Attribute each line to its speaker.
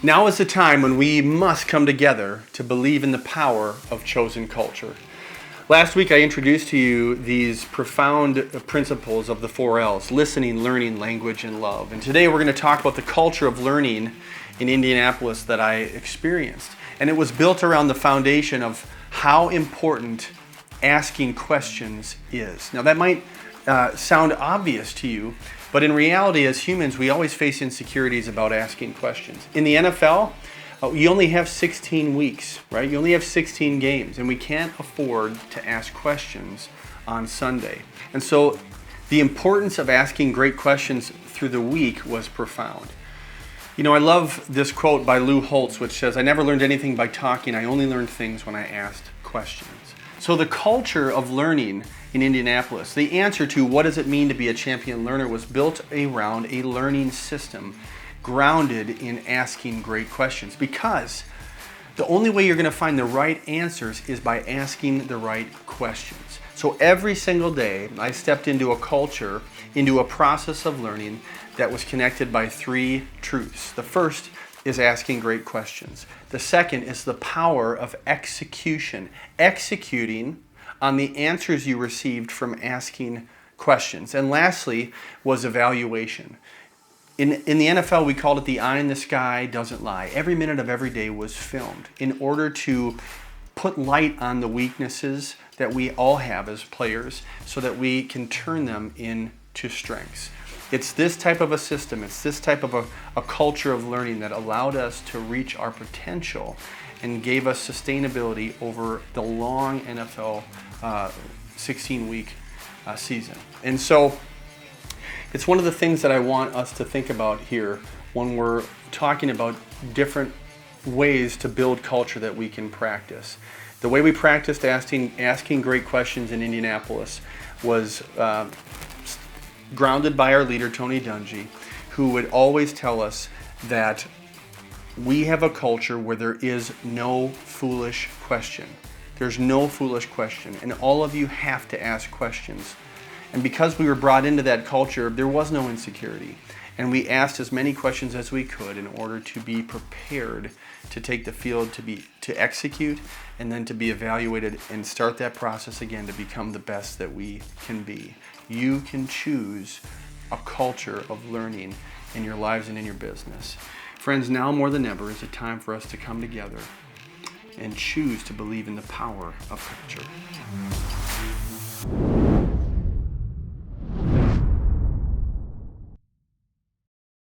Speaker 1: Now is the time when we must come together to believe in the power of chosen culture. Last week I introduced to you these profound principles of the 4Ls: listening, learning, language, and love. And today we're going to talk about the culture of learning in Indianapolis that I experienced. And it was built around the foundation of how important asking questions is. Now that might sound obvious to you, but in reality, as humans, we always face insecurities about asking questions. In the NFL, you only have 16 weeks, right? You only have 16 games, and we can't afford to ask questions on Sunday. And so the importance of asking great questions through the week was profound. You know, I love this quote by Holtz, which says, "I never learned anything by talking. I only learned things when I asked questions." So the culture of learning in Indianapolis, the answer to what does it mean to be a champion learner, was built around a learning system grounded in asking great questions. Because the only way you're going to find the right answers is by asking the right questions. So every single day, I stepped into a culture, into a process of learning that was connected by three truths. The first is asking great questions. The second is the power of execution. Executing on the answers you received from asking questions. And lastly was evaluation. In the NFL, we called it the eye in the sky doesn't lie. Every minute of every day was filmed in order to put light on the weaknesses that we all have as players so that we can turn them into strengths. It's this type of a system, it's this type of a culture of learning that allowed us to reach our potential and gave us sustainability over the long NFL 16-week season. And so it's one of the things that I want us to think about here when we're talking about different ways to build culture that we can practice. The way we practiced asking great questions in Indianapolis was grounded by our leader, Tony Dungy, who would always tell us that we have a culture where there is no foolish question. There's no foolish question, and all of you have to ask questions. And because we were brought into that culture, there was no insecurity. And we asked as many questions as we could in order to be prepared to take the field, to execute, and then to be evaluated and start that process again to become the best that we can be. You can choose a culture of learning in your lives and in your business. Friends, now more than ever is it time for us to come together and choose to believe in the power of culture.